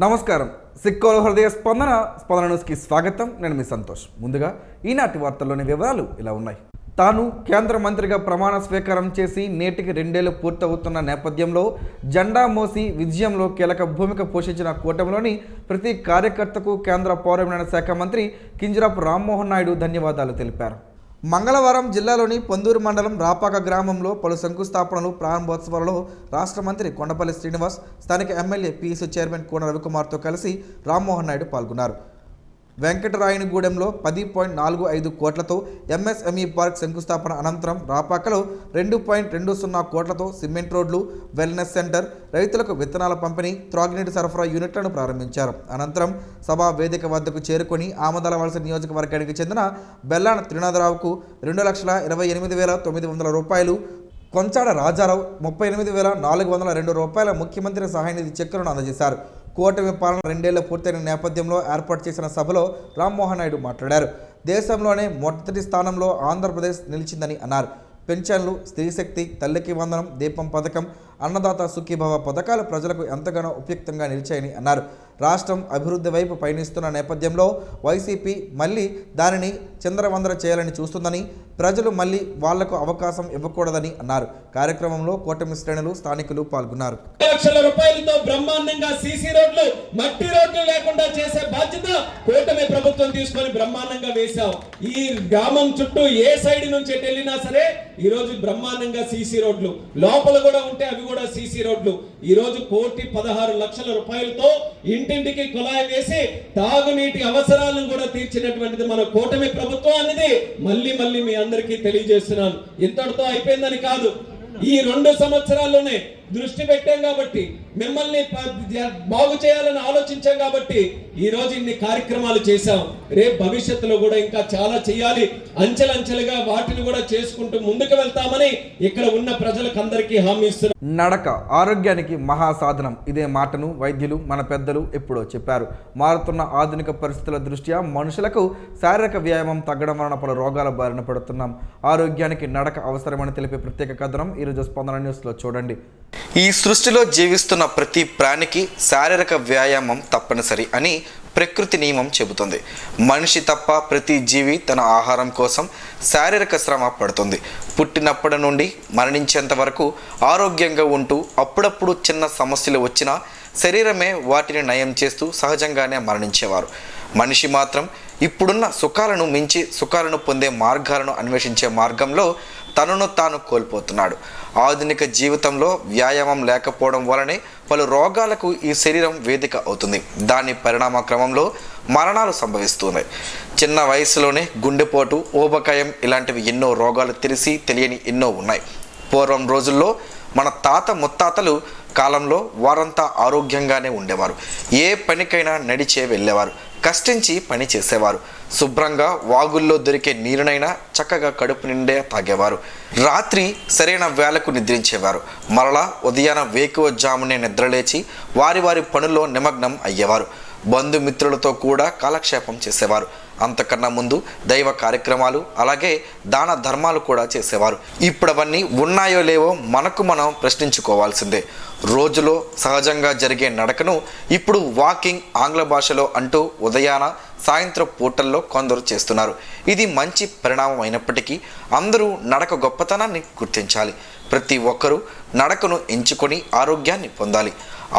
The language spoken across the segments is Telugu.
నమస్కారం. సిక్కోల హృదయ స్పందన న్యూస్కి స్వాగతం. నేను మీ సంతోష్. ముందుగా ఈనాటి వార్తల్లోని వివరాలు ఇలా ఉన్నాయి. తాను కేంద్ర మంత్రిగా ప్రమాణ స్వీకారం చేసి నేటికి 2 ఏళ్లు పూర్తవుతున్న నేపథ్యంలో జెండా మోసి విజయంలో కీలక భూమిక పోషించిన కూటమిలోని ప్రతి కార్యకర్తకు కేంద్ర పౌర విమానయాన శాఖ మంత్రి కింజరాపు రామ్మోహన్ నాయుడు ధన్యవాదాలు తెలిపారు. మంగళవారం జిల్లాలోని పొందూరు మండలం రాపాక గ్రామంలో పలు శంకుస్థాపనలు ప్రారంభోత్సవాలలో రాష్ట్ర మంత్రి కొండపల్లి శ్రీనివాస్, స్థానిక ఎమ్మెల్యే పీసీ చైర్మన్ కోన రవికుమార్తో కలిసి రామ్మోహన్ నాయుడు పాల్గొన్నారు. వెంకటరాయనిగూడెంలో 10.45 కోట్లతో ఎంఎస్ఎంఈ పార్క్ శంకుస్థాపన అనంతరం రాపాకలో 2.20 కోట్లతో సిమెంట్ రోడ్లు, వెల్నెస్ సెంటర్, రైతులకు విత్తనాల పంపిణీ, త్రాగునీటి సరఫరా యూనిట్లను ప్రారంభించారు. అనంతరం సభా వేదిక వద్దకు చేరుకొని ఆమదాలవలస నియోజకవర్గానికి చెందిన బెల్లాన త్రినాథరావుకు 2,28,900 రూపాయలు, కొంచాడ రాజారావు 38,402 రూపాయల ముఖ్యమంత్రి సహాయ నిధి చెక్కులను అందజేశారు. కూటమి పాలన 2 ఏళ్లు పూర్తయిన నేపథ్యంలో ఏర్పాటు చేసిన సభలో రామ్మోహన్ నాయుడు మాట్లాడారు. దేశంలోనే మొదటి స్థానంలో ఆంధ్రప్రదేశ్ నిలిచిందని అన్నారు. పెన్షన్లు, స్త్రీశక్తి, తల్లికి వందనం, దీపం పథకం, అన్నదాత సుఖీభవ పథకాలు ప్రజలకు ఎంతగానో ఉపయుక్తంగా నిలిచాయని అన్నారు. రాష్ట్రం అభివృద్ధి వైపు పయనిస్తున్న నేపథ్యంలో వైసీపీ మళ్ళీ దానిని చిందరవందర చేయాలని చూస్తుందని, ప్రజలు మళ్ళీ వాళ్లకు అవకాశం ఇవ్వకూడదని అన్నారు. కార్యక్రమంలో కూటమి శ్రేణులు, స్థానికులు పాల్గొన్నారు. లక్షల రూపాయలతో బ్రహ్మాండంగా సీసీ రోడ్లు, మట్టి రోడ్లు లేకుండా చేసే బాధ్యత కూటమి ప్రభుత్వం తీసుకొని బ్రహ్మాండంగా వేశాం. ఈ గ్రామం చుట్టూ ఏ సైడ్ నుంచి వెళ్ళినా సరే ఈ రోజు బ్రహ్మాండంగా సీసీ రోడ్లు, లోపల కూడా ఉంటే అవి కూడా సీసీ రోడ్లు. ఈ రోజు 1,16,00,000 రూపాయలతో ఇంటింటికి కుళాయి వేసి తాగునీటి అవసరాలను కూడా తీర్చినటువంటిది మన కూటమి ప్రభుత్వం అనేది మళ్ళీ మీ అందరికీ తెలియజేస్తున్నాను. ఇంతటితో అయిపోయిందని కాదు, ఈ 2 సంవత్సరాల్లోనే దృష్టి పెట్టాం కాబట్టి, మిమ్మల్ని బాగు చేయాలని ఆలోచించాం కాబట్టి ఈ రోజు ఇన్ని కార్యక్రమాలు చేశాం. రేపు భవిష్యత్తులో కూడా ఇంకా చాలా చేయాలి. అంచెలంచెలుగా వాటిని కూడా చేసుకుంటూ ముందుకు వెళ్తామని ఇక్కడ ఉన్న ప్రజలకు అందరికీ హామీ ఇస్తున్నారు. నడక ఆరోగ్యానికి మహాసాధనం. ఇదే మాటను వైద్యులు, మన పెద్దలు ఎప్పుడో చెప్పారు. మారుతున్న ఆధునిక పరిస్థితుల దృష్ట్యా మనుషులకు శారీరక వ్యాయామం తగ్గడం వలన పలు రోగాల బారిన పడుతున్నాం. ఆరోగ్యానికి నడక అవసరమని తెలిపే ప్రత్యేక కథనం ఈరోజు స్పందన న్యూస్లో చూడండి. ఈ సృష్టిలో జీవిస్తున్న ప్రతి ప్రాణికి శారీరక వ్యాయామం తప్పనిసరి అని ప్రకృతి నియమం చెబుతుంది. మనిషి తప్ప ప్రతి జీవి తన ఆహారం కోసం శారీరక శ్రమ పడుతుంది. పుట్టినప్పటి నుండి మరణించేంత వరకు ఆరోగ్యంగా ఉంటూ అప్పుడప్పుడు చిన్న సమస్యలు వచ్చినా శరీరమే వాటిని నయం చేస్తూ సహజంగానే మరణించేవారు. మనిషి మాత్రం ఇప్పుడున్న సుఖాలను మించి సుఖాలను పొందే మార్గాలను అన్వేషించే మార్గంలో తనను తాను కోల్పోతున్నాడు. ఆధునిక జీవితంలో వ్యాయామం లేకపోవడం వలనే పలు రోగాలకు ఈ శరీరం వేదిక అవుతుంది. దాని పరిణామ క్రమంలో మరణాలు సంభవిస్తున్నాయి. చిన్న వయసులోనే గుండెపోటు, ఊబకాయం ఇలాంటివి ఎన్నో రోగాలు తెలియని ఎన్నో ఉన్నాయి. పూర్వం రోజుల్లో మన తాత ముత్తాతలు కాలంలో వారంతా ఆరోగ్యంగానే ఉండేవారు. ఏ పనికైనా నడిచే వెళ్ళేవారు, కష్టించి పని చేసేవారు. శుభ్రంగా వాగుల్లో దొరికే నీరునైనా చక్కగా కడుపు నిండే తాగేవారు. రాత్రి సరైన వేళకు నిద్రించేవారు. మరలా ఉదయాన వేకువజామునే నిద్రలేచి వారి పనుల్లో నిమగ్నం అయ్యేవారు. బంధుమిత్రులతో కూడా కాలక్షేపం చేసేవారు. అంతకన్నా ముందు దైవ కార్యక్రమాలు, అలాగే దాన ధర్మాలు కూడా చేసేవారు. ఇప్పుడు అవన్నీ ఉన్నాయో లేవో మనకు మనం ప్రశ్నించుకోవాల్సిందే. రోజులో సహజంగా జరిగే నడకను ఇప్పుడు వాకింగ్, ఆంగ్ల భాషలో అంటూ ఉదయాన సాయంత్రం పూటల్లో కొందరు చేస్తున్నారు. ఇది మంచి పరిణామం అయినప్పటికీ అందరూ నడక గొప్పతనాన్ని గుర్తించాలి. ప్రతి ఒక్కరూ నడకను ఎంచుకొని ఆరోగ్యాన్ని పొందాలి.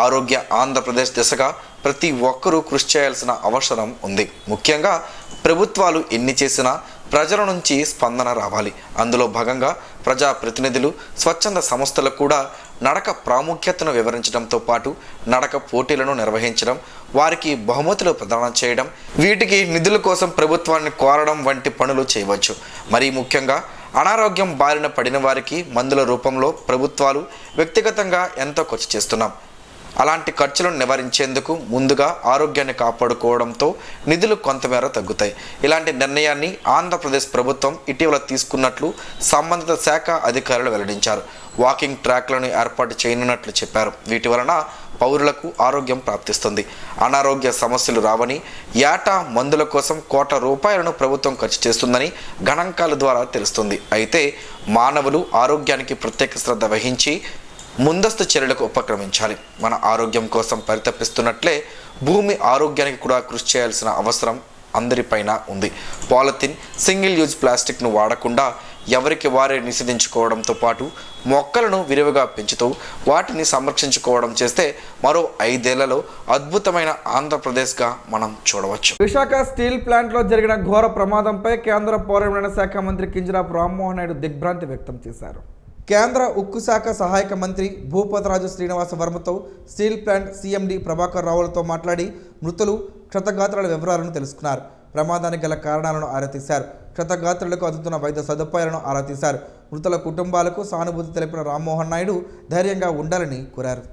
ఆరోగ్య ఆంధ్రప్రదేశ్ దిశగా ప్రతి ఒక్కరూ కృషి చేయాల్సిన అవసరం ఉంది. ముఖ్యంగా ప్రభుత్వాలు ఎన్ని చేసినా ప్రజల నుంచి స్పందన రావాలి. అందులో భాగంగా ప్రజాప్రతినిధులు, స్వచ్ఛంద సంస్థలు కూడా నడక ప్రాముఖ్యతను వివరించడంతో పాటు నడక పోటీలను నిర్వహించడం, వారికి బహుమతులు ప్రదానం చేయడం, వీటికి నిధుల కోసం ప్రభుత్వాన్ని కోరడం వంటి పనులు చేయవచ్చు. మరీ ముఖ్యంగా అనారోగ్యం బారిన పడిన వారికి మందుల రూపంలో ప్రభుత్వాలు వ్యక్తిగతంగా ఎంతో ఖర్చు చేస్తున్నాం. అలాంటి ఖర్చులను నివారించేందుకు ముందుగా ఆరోగ్యాన్ని కాపాడుకోవడంతో నిధులు కొంతమేర తగ్గుతాయి. ఇలాంటి నిర్ణయాన్ని ఆంధ్రప్రదేశ్ ప్రభుత్వం ఇటీవల తీసుకున్నట్లు సంబంధిత శాఖ అధికారులు వెల్లడించారు. వాకింగ్ ట్రాక్లను ఏర్పాటు చేయనున్నట్లు చెప్పారు. వీటి వలన పౌరులకు ఆరోగ్యం ప్రాప్తిస్తుంది, అనారోగ్య సమస్యలు రావని, ఏటా మందుల కోసం ₹1,00,00,000 ప్రభుత్వం ఖర్చు చేస్తుందని గణాంకాల ద్వారా తెలుస్తుంది. అయితే మానవులు ఆరోగ్యానికి ప్రత్యేక శ్రద్ధ వహించి ముందస్తు చర్యలకు ఉపక్రమించాలి. మన ఆరోగ్యం కోసం పరితపిస్తున్నట్లే భూమి ఆరోగ్యానికి కూడా కృషి చేయాల్సిన అవసరం అందరిపైన ఉంది. పాలిథిన్, సింగిల్ యూజ్ ప్లాస్టిక్ను వాడకుండా ఎవరికి వారే నిషేధించుకోవడంతో పాటు మొక్కలను విరివిగా పెంచుతూ వాటిని సంరక్షించుకోవడం చేస్తే మరో 5 ఏళ్లలో అద్భుతమైన ఆంధ్రప్రదేశ్గా మనం చూడవచ్చు. విశాఖ స్టీల్ ప్లాంట్లో జరిగిన ఘోర ప్రమాదంపై కేంద్ర పౌర విమానయాన శాఖ మంత్రి కింజరాపు రామ్మోహన్ నాయుడు దిగ్భ్రాంతి వ్యక్తం చేశారు. కేంద్ర ఉక్కు శాఖ సహాయక మంత్రి భూపతరాజు శ్రీనివాస వర్మతో స్టీల్ ప్లాంట్ సీఎండీ ప్రభాకర్ రావులతో మాట్లాడి మృతులు, క్షతగాత్రుల వివరాలను తెలుసుకున్నారు. ప్రమాదానికి గల కారణాలను ఆరా తీశారు. క్షతగాత్రులకు అందుతున్న వైద్య సదుపాయాలను ఆరా తీశారు. మృతుల కుటుంబాలకు సానుభూతి తెలిపిన రామ్మోహన్ నాయుడు ధైర్యంగా ఉండాలని కోరారు.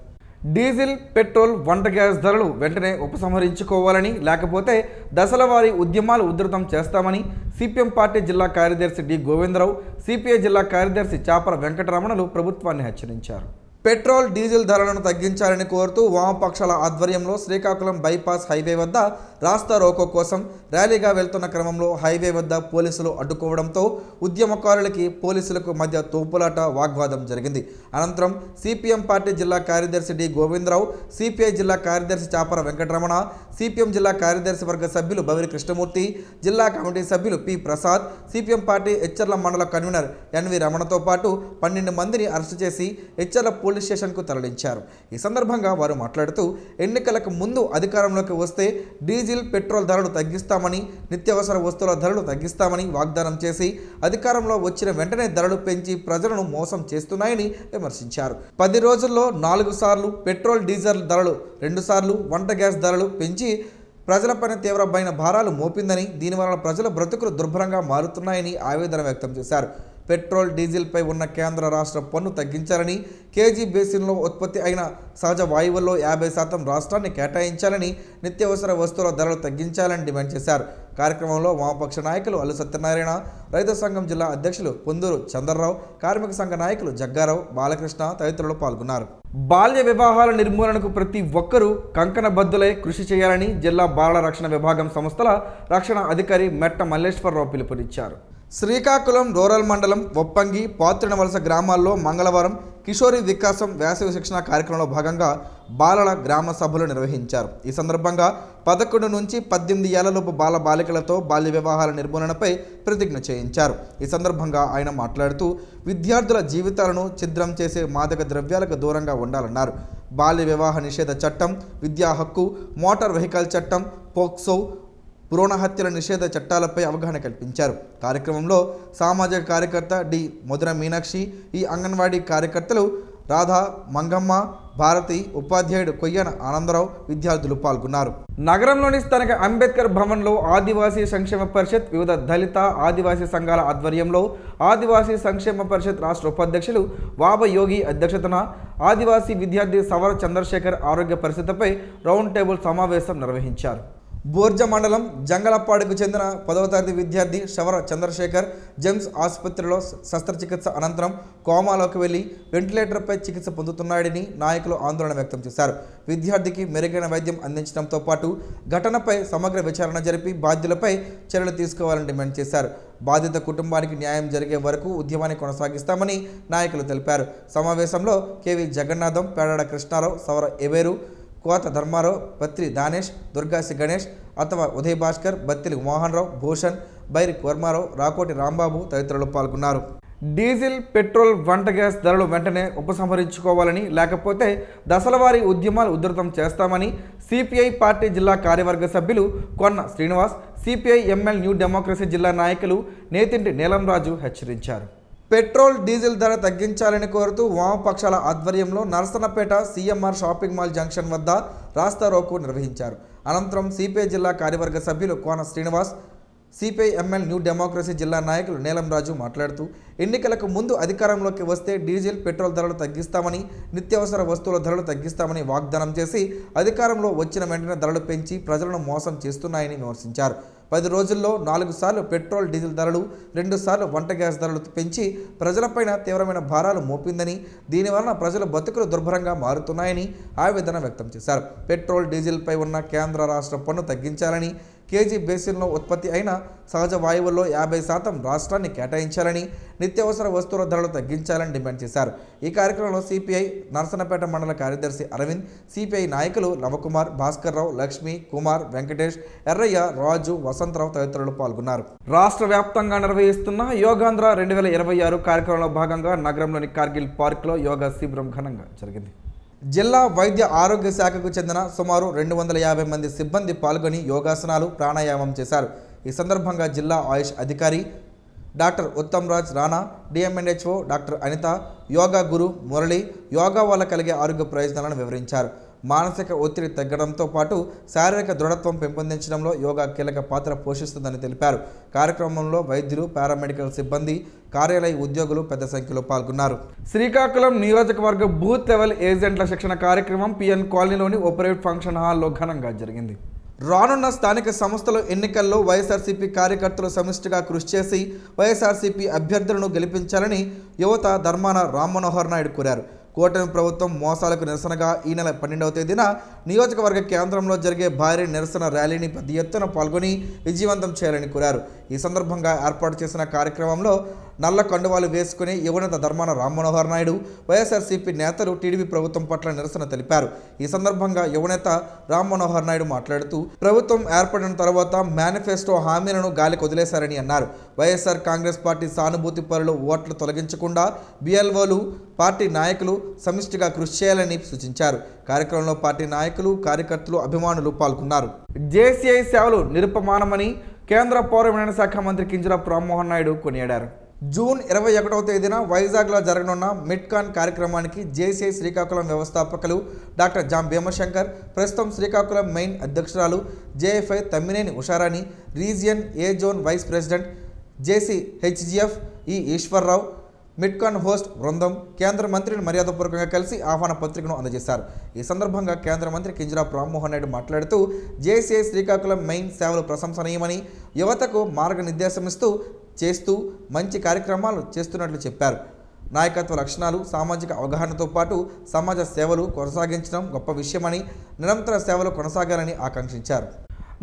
డీజిల్, పెట్రోల్, వంట గ్యాస్ ధరలు వెంటనే ఉపసంహరించుకోవాలని, లేకపోతే దశల వారీ ఉద్యమాలు ఉధృతం చేస్తామని సిపిఎం పార్టీ జిల్లా కార్యదర్శి డి గోవిందరావు, సిపిఐ జిల్లా కార్యదర్శి చాపర వెంకటరమణలు ప్రభుత్వాన్ని హెచ్చరించారు. పెట్రోల్, డీజిల్ ధరలను తగ్గించాలని కోరుతూ వామపక్షాల ఆధ్వర్యంలో శ్రీకాకుళం బైపాస్ హైవే వద్ద రాస్తా రోకో కోసం ర్యాలీగా వెళ్తున్న క్రమంలో హైవే వద్ద పోలీసులు అడ్డుకోవడంతో ఉద్యమకారులకి పోలీసులకు మధ్య తోపులాట, వాగ్వాదం జరిగింది. అనంతరం సిపిఎం పార్టీ జిల్లా కార్యదర్శి డి గోవిందరావు, సిపిఐ జిల్లా కార్యదర్శి చాపర వెంకటరమణ, సిపిఎం జిల్లా కార్యదర్శి వర్గ సభ్యులు బవిరి కృష్ణమూర్తి, జిల్లా కమిటీ సభ్యులు P Prasad, CPM party Etcherla మండల కన్వీనర్ ఎన్వి రమణతో పాటు 12 మందిని అరెస్టు చేసి హెచ్చర్ల పోలీస్ స్టేషన్కు తరలించారు. ఈ సందర్భంగా వారు మాట్లాడుతూ ఎన్నికలకు ముందు అధికారంలోకి వస్తే డీజిల్, పెట్రోల్ ధరలు తగ్గిస్తామని, నిత్యావసర వస్తువుల ధరలు తగ్గిస్తామని వాగ్దానం చేసి అధికారంలో వచ్చిన వెంటనే ధరలు పెంచి ప్రజలను మోసం చేస్తున్నాయని విమర్శించారు. 10 రోజుల్లో 4 సార్లు పెట్రోల్, డీజిల్ ధరలు, 2 సార్లు వంట గ్యాస్ ధరలు పెంచి ప్రజలపైన తీవ్రమైన భారాలు మోపిందని, దీనివలన ప్రజల బ్రతుకులు దుర్భరంగా మారుతున్నాయని ఆవేదన వ్యక్తం చేశారు. పెట్రోల్, డీజిల్పై ఉన్న కేంద్ర రాష్ట్ర పన్ను తగ్గించాలని, కేజీ బేసిన్లో ఉత్పత్తి అయిన సహజ వాయువుల్లో 50% రాష్ట్రాన్ని కేటాయించాలని, నిత్యావసర వస్తువుల ధరలు తగ్గించాలని డిమాండ్ చేశారు. కార్యక్రమంలో వామపక్ష నాయకులు అల్లు సత్యనారాయణ, రైతు సంఘం జిల్లా అధ్యక్షులు పొందూరు చంద్రరావు, కార్మిక సంఘ నాయకులు జగ్గారావు, బాలకృష్ణ తదితరులు పాల్గొన్నారు. బాల్య వివాహాల నిర్మూలనకు ప్రతి ఒక్కరూ కంకణబద్దులై కృషి చేయాలని జిల్లా బాలల రక్షణ విభాగం సంస్థల రక్షణ అధికారి మెట్ట మల్లేశ్వరరావు పిలుపునిచ్చారు. శ్రీకాకుళం రూరల్ మండలం ఒప్పంగి, పాత్రినవలస గ్రామాల్లో మంగళవారం కిషోరి వికాసం వేసవి శిక్షణ కార్యక్రమంలో భాగంగా బాలల గ్రామ సభలు నిర్వహించారు. ఈ సందర్భంగా 11 నుంచి 18 ఏళ్లలోపు బాల బాలికలతో బాల్య వివాహాల నిర్మూలనపై ప్రతిజ్ఞ చేయించారు. ఈ సందర్భంగా ఆయన మాట్లాడుతూ విద్యార్థుల జీవితాలను ఛిద్రం చేసే మాదక ద్రవ్యాలకు దూరంగా ఉండాలన్నారు. బాల్య వివాహ నిషేధ చట్టం, విద్యా హక్కు, మోటార్ వెహికల్ చట్టం, పోక్సో, భ్రూణ హత్యల నిషేధ చట్టాలపై అవగాహన కల్పించారు. కార్యక్రమంలో సామాజిక కార్యకర్త డి మధుర మీనాక్షి, ఈ అంగన్వాడీ కార్యకర్తలు రాధా, మంగమ్మ, భారతి, ఉపాధ్యాయుడు కొయ్యన ఆనందరావు, విద్యార్థులు పాల్గొన్నారు. నగరంలోని స్థానిక అంబేద్కర్ భవన్లో ఆదివాసీ సంక్షేమ పరిషత్, వివిధ దళిత, ఆదివాసీ సంఘాల ఆధ్వర్యంలో ఆదివాసీ సంక్షేమ పరిషత్ రాష్ట్ర ఉపాధ్యక్షులు వాబ యోగి అధ్యక్షతన ఆదివాసీ విద్యార్థి సవర చంద్రశేఖర్ ఆరోగ్య పరిస్థితిపై రౌండ్ టేబుల్ సమావేశం నిర్వహించారు. బోర్జ మండలం జంగలపాడుకు చెందిన 10వ తరగతి విద్యార్థి శవర చంద్రశేఖర్ జెమ్స్ ఆసుపత్రిలో శస్త్రచికిత్స అనంతరం కోమాలోకి వెళ్లి వెంటిలేటర్పై చికిత్స పొందుతున్నాడని నాయకులు ఆందోళన వ్యక్తం చేశారు. విద్యార్థికి మెరుగైన వైద్యం అందించడంతో పాటు ఘటనపై సమగ్ర విచారణ జరిపి బాధ్యులపై చర్యలు తీసుకోవాలని డిమాండ్ చేశారు. బాధిత కుటుంబానికి న్యాయం జరిగే వరకు ఉద్యమాన్ని కొనసాగిస్తామని నాయకులు తెలిపారు. సమావేశంలో కేవి జగన్నాథం, పేడాడ కృష్ణారావు, సవర ఎవేరు, కోత ధర్మారావు, పత్రి దానేష్, దుర్గాసి గణేష్, అథవ ఉదయ్ భాస్కర్, బత్తిలి మోహన్ రావు, భూషణ్, బైరి కుర్మారావు, రాకోటి రాంబాబు తదితరులు పాల్గొన్నారు. డీజిల్, పెట్రోల్, వంట గ్యాస్ ధరలు వెంటనే ఉపసంహరించుకోవాలని, లేకపోతే దశలవారీ ఉద్యమాలు ఉధృతం చేస్తామని సిపిఐ పార్టీ జిల్లా కార్యవర్గ సభ్యులు కొన్న Srinivas, CPI ML new democracy జిల్లా నాయకులు నేతింటి నీలంరాజు హెచ్చరించారు. పెట్రోల్, డీజిల్ ధర తగ్గించాలని కోరుతూ వామపక్షాల ఆధ్వర్యంలో Narasannapeta CMR shopping mall junction వద్ద రాస్తా రోకో నిర్వహించారు. అనంతరం సిపిఐ జిల్లా కార్యవర్గ సభ్యులు Kona Srinivas, CPI ML new democracy జిల్లా నాయకులు నీలంరాజు మాట్లాడుతూ ఎన్నికలకు ముందు అధికారంలోకి వస్తే డీజిల్, పెట్రోల్ ధరలు తగ్గిస్తామని, నిత్యావసర వస్తువుల ధరలు తగ్గిస్తామని వాగ్దానం చేసి అధికారంలో వచ్చిన వెంటనే ధరలు పెంచి ప్రజలను మోసం చేస్తున్నాయని విమర్శించారు. 10 రోజుల్లో 4 సార్లు పెట్రోల్, డీజిల్ ధరలు, 2 సార్లు వంట గ్యాస్ ధరలు పెంచి ప్రజలపైన తీవ్రమైన భారాలు మోపిందని, దీనివలన ప్రజల బతుకులు దుర్భరంగా మారుతున్నాయని ఆవేదన వ్యక్తం చేశారు. పెట్రోల్, డీజిల్పై ఉన్న కేంద్ర రాష్ట్ర పన్ను తగ్గించాలని, కేజీ బేసిన్లో ఉత్పత్తి అయిన సహజ వాయువుల్లో 50% రాష్ట్రాన్ని కేటాయించాలని, నిత్యావసర వస్తువుల ధరలు తగ్గించాలని డిమాండ్ చేశారు. ఈ కార్యక్రమంలో సిపిఐ నరసన్నపేట మండల కార్యదర్శి అరవింద్, సిపిఐ నాయకులు నవకుమార్, భాస్కర్రావు, లక్ష్మి, కుమార్, వెంకటేష్, ఎర్రయ్య, రాజు, వసంతరావు తదితరులు పాల్గొన్నారు. రాష్ట్ర వ్యాప్తంగా నిర్వహిస్తున్న యోగాంధ్ర 2026 కార్యక్రమంలో భాగంగా నగరంలోని కార్గిల్ పార్క్లో యోగా శిబిరం ఘనంగా జరిగింది. జిల్లా వైద్య ఆరోగ్య శాఖకు చెందిన సుమారు 250 మంది సిబ్బంది పాల్గొని యోగాసనాలు, ప్రాణాయామం చేశారు. ఈ సందర్భంగా జిల్లా ఆయుష్ అధికారి doctor Uttam Raj Rana, DMNHO doctor Anitha, yoga guru Murali yoga వల్ల కలిగే ఆరోగ్య ప్రయోజనాలను వివరించారు. మానసిక ఒత్తిడి తగ్గడంతో పాటు శారీరక దృఢత్వం పెంపొందించడంలో యోగా కీలక పాత్ర పోషిస్తుందని తెలిపారు. కార్యక్రమంలో వైద్యులు, పారామెడికల్ సిబ్బంది, కార్యాలయ ఉద్యోగులు పెద్ద సంఖ్యలో పాల్గొన్నారు. శ్రీకాకుళం నియోజకవర్గ బూత్ లెవెల్ ఏజెంట్ల శిక్షణ కార్యక్రమం పిఎన్ కాలనీలోని ఓపరేట్ ఫంక్షన్ హాల్లో ఘనంగా జరిగింది. రానున్న స్థానిక సంస్థల ఎన్నికల్లో వైఎస్ఆర్సీపీ కార్యకర్తలు సమిష్టిగా కృషి చేసి వైఎస్ఆర్సీపీ అభ్యర్థులను గెలిపించాలని యువత ధర్మాన రామ్మనోహర్ నాయుడు కోరారు. కూటమి ప్రభుత్వం మోసాలకు నిరసనగా ఈ నెల 12వ తేదీన నియోజకవర్గ కేంద్రంలో జరిగే భారీ నిరసన ర్యాలీని పెద్ద ఎత్తున పాల్గొని విజయవంతం చేయాలని కోరారు. ఈ సందర్భంగా ఏర్పాటు చేసిన కార్యక్రమంలో నల్ల కండువాలు వేసుకుని యువనేత ధర్మాన రామ్మనోహర్ నాయుడు, వైఎస్ఆర్సీపీ నేతలు టీడీపీ ప్రభుత్వం పట్ల నిరసన తెలిపారు. ఈ సందర్భంగా యువనేత రామ్మనోహర్ నాయుడు మాట్లాడుతూ ప్రభుత్వం ఏర్పడిన తర్వాత మేనిఫెస్టో హామీలను గాలికి వదిలేశారని అన్నారు. వైఎస్ఆర్ కాంగ్రెస్ పార్టీ సానుభూతి పరులు ఓట్లు తొలగించకుండా బిఎల్ఓలు, పార్టీ నాయకులు సమిష్టిగా కృషి చేయాలని సూచించారు. కార్యక్రమంలో పార్టీ నాయకులు, కార్యకర్తలు, అభిమానులు పాల్గొన్నారు. జేసీఐ సేవలు నిరుపమానమని కేంద్ర పౌర విమానయాన శాఖ మంత్రి కింజరాపు రామ్మోహన్ నాయుడు కొనియాడారు. జూన్ 21వ తేదీన వైజాగ్లో జరగనున్న మిట్కాన్ కార్యక్రమానికి జేసీఐ శ్రీకాకుళం వ్యవస్థాపకులు డాక్టర్ జాం భీమశంకర్, ప్రస్తుతం శ్రీకాకుళం మెయిన్ అధ్యక్షురాలు జేఎఫ్ఐ తమ్మినేని ఉషారాణి, రీజియన్ ఏ జోన్ వైస్ ప్రెసిడెంట్ జేసీహెచ్జిఎఫ్ ఈ ఈశ్వర్రావు, మిట్కాన్ హోస్ట్ బృందం కేంద్ర మంత్రిని మర్యాదపూర్వకంగా కలిసి ఆహ్వాన పత్రికను అందజేశారు. ఈ సందర్భంగా కేంద్ర మంత్రి కింజరాపు రామ్మోహన్ నాయుడు మాట్లాడుతూ జేసీఐ శ్రీకాకుళం మెయిన్ సేవలు ప్రశంసనీయమని, యువతకు మార్గనిర్దేశమిస్తూ చేస్తూ మంచి కార్యక్రమాలు చేస్తున్నట్లు చెప్పారు. నాయకత్వ లక్షణాలు, సామాజిక అవగాహనతో పాటు సమాజ సేవలు కొనసాగించడం గొప్ప విషయమని, నిరంతర సేవలు కొనసాగాలని ఆకాంక్షించారు.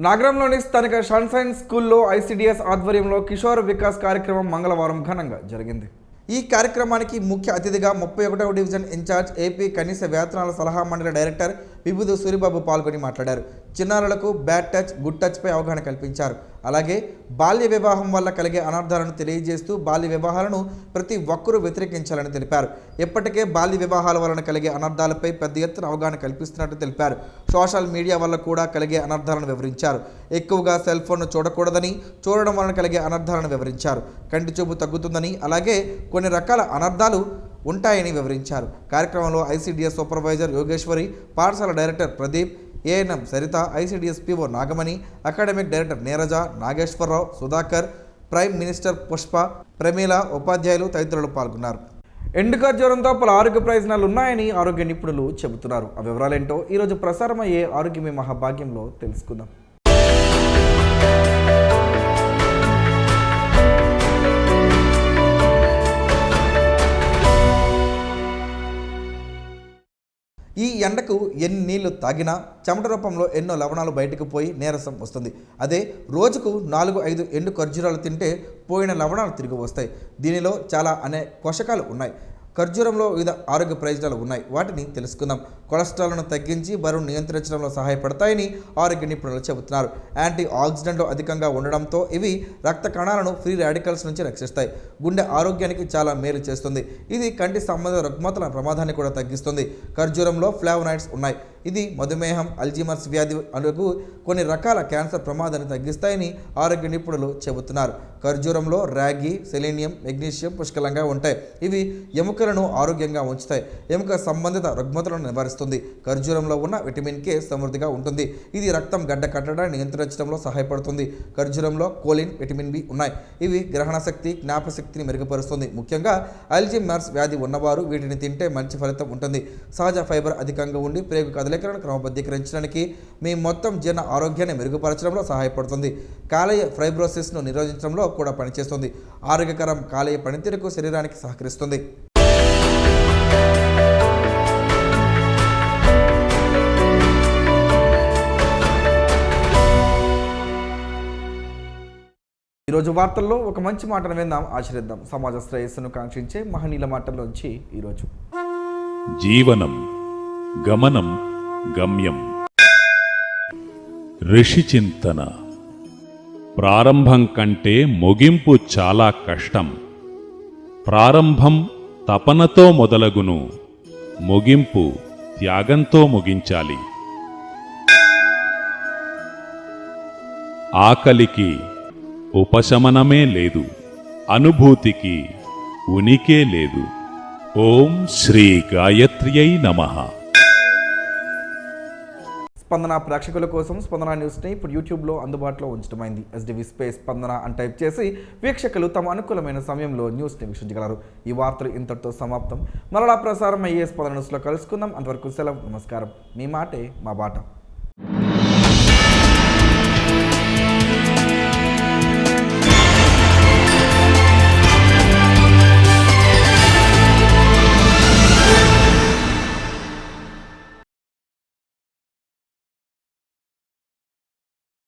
నగరంలోని స్థానిక సన్షైన్ స్కూల్లో ఐసీడీఎస్ ఆధ్వర్యంలో కిషోర్ వికాస్ కార్యక్రమం మంగళవారం ఘనంగా జరిగింది. ఈ కార్యక్రమానికి ముఖ్య అతిథిగా 31వ డివిజన్ ఇన్ఛార్జ్ ఏపీ కనీస వేతనాల సలహా మండలి డైరెక్టర్ విభుదు సూరిబాబు పాల్గొని మాట్లాడారు. చిన్నారులకు బ్యాడ్ టచ్, గుడ్ టచ్పై అవగాహన కల్పించారు. అలాగే బాల్య వివాహం వల్ల కలిగే అనర్థాలను తెలియజేస్తూ బాల్య వివాహాలను ప్రతి ఒక్కరూ వ్యతిరేకించాలని తెలిపారు. ఇప్పటికే బాల్య వివాహాల వలన కలిగే అనర్థాలపై పెద్ద ఎత్తున అవగాహన కల్పిస్తున్నట్టు తెలిపారు. సోషల్ మీడియా వల్ల కూడా కలిగే అనర్థాలను వివరించారు. ఎక్కువగా సెల్ ఫోన్ను చూడకూడదని, చూడడం వలన కలిగే అనర్థాలను వివరించారు. కంటి చూపు తగ్గుతుందని, అలాగే కొన్ని రకాల అనర్థాలు ఉంటాయని వివరించారు. కార్యక్రమంలో ఐసీడీఎస్ సూపర్వైజర్ యోగేశ్వరి, పాఠశాల director Pradeep, ANM Saritha, ICDS PO Nagamani, academic director Neeraja, Nageswara Rao, Sudhakar, prime minister Pushpa, Pramila, ఉపాధ్యాయులు తదితరులు పాల్గొన్నారు. ఎండు ఖర్జూరంతో పలు ఆరోగ్య ప్రయోజనాలు ఉన్నాయని ఆరోగ్య నిపుణులు చెబుతున్నారు. ఆ వివరాలేంటో ఈరోజు ప్రసారమయ్యే ఆరోగ్యమే మహాభాగ్యంలో తెలుసుకుందాం. ఈ ఎండకు ఎన్ని నీళ్లు తాగినా చెమట రూపంలో ఎన్నో లవణాలు బయటకు పోయి నీరసం వస్తుంది. అదే రోజుకు 4-5 ఎండు ఖర్జూరాలు తింటే పోయిన లవణాలు తిరిగి వస్తాయి. దీనిలో చాలా పోషకాలు ఉన్నాయి. ఖర్జూరంలో వివిధ ఆరోగ్య ప్రయోజనాలు ఉన్నాయి. వాటిని తెలుసుకుందాం. కొలెస్ట్రాల్ను తగ్గించి బరువును నియంత్రించడంలో సహాయపడతాయని ఆరోగ్య నిపుణులు చెబుతున్నారు. యాంటీ ఆక్సిడెంట్లు అధికంగా ఉండడంతో ఇవి రక్త కణాలను ఫ్రీ రాడికల్స్ నుంచి రక్షిస్తాయి. గుండె ఆరోగ్యానికి చాలా మేలు చేస్తుంది. ఇది కంటి సంబంధ రుగ్మతల ప్రమాదాన్ని కూడా తగ్గిస్తుంది. ఖర్జూరంలో ఫ్లావనాయిడ్స్ ఉన్నాయి. ఇది మధుమేహం, అల్జీమర్స్ వ్యాధి అడుగు కొన్ని రకాల క్యాన్సర్ ప్రమాదాన్ని తగ్గిస్తాయని ఆరోగ్య నిపుణులు చెబుతున్నారు. ఖర్జూరంలో రాగి, సెలీనియం, మెగ్నీషియం పుష్కలంగా ఉంటాయి. ఇవి ఎముకలను ఆరోగ్యంగా ఉంచుతాయి. ఎముక సంబంధిత రుగ్మతలను నివారిస్తుంది. ఖర్జూరంలో ఉన్న విటమిన్ కే సమృద్ధిగా ఉంటుంది. ఇది రక్తం గడ్డ కట్టడాన్ని నియంత్రించడంలో సహాయపడుతుంది. ఖర్జూరంలో కోలిన్, విటమిన్ బి ఉన్నాయి. ఇవి గ్రహణ శక్తి, జ్ఞాపశక్తిని మెరుగుపరుస్తుంది. ముఖ్యంగా అల్జీమర్స్ వ్యాధి ఉన్నవారు వీటిని తింటే మంచి ఫలితం ఉంటుంది. సహజ ఫైబర్ అధికంగా ఉండి ప్రేగు కదలికలను క్రమబద్ధీకరించడానికి, మీ మొత్తం జీర్ణ ఆరోగ్యాన్ని మెరుగుపరచడంలో సహాయపడుతుంది. కాలేయ ఫైబ్రోసిస్ను నిరోధించడంలో కూడా పనిచేస్తుంది. ఆరోగ్యకరం కాలేయ పనితీరుకు శరీరానికి సహకరిస్తుంది. ఈరోజు వార్తల్లో ఒక మంచి మాటను విందాం, ఆచరిద్దాం. సమాజ శ్రేయస్సును కాంక్షించే మహనీయుల మాటల్లోంచి ఈరోజు. జీవనం గమనం గమ్యం. ఋషి చింతన. ప్రారంభం కంటే ముగింపు చాలా కష్టం. ప్రారంభం తపనతో మొదలగును, ముగింపు త్యాగంతో ముగించాలి. ఆకలికి ఉపశమనమే లేదు, అనుభూతికి ఉనికే లేదు. ఓం శ్రీ గాయత్ర్యై నమః. స్పందన ప్రేక్షకుల కోసం స్పందన న్యూస్ని ఇప్పుడు యూట్యూబ్లో అందుబాటులో ఉంచడమైంది. SDV స్పేస్ స్పందన అని టైప్ చేసి వీక్షకులు తమ అనుకూలమైన సమయంలో న్యూస్ని వీక్షించగలరు. ఈ వార్తలు ఇంతటితో సమాప్తం. మరలా ప్రసారం అయ్యే స్పందన న్యూస్లో కలుసుకుందాం. అంతవరకు సెలవు, నమస్కారం. మీ మాటే మా బాట.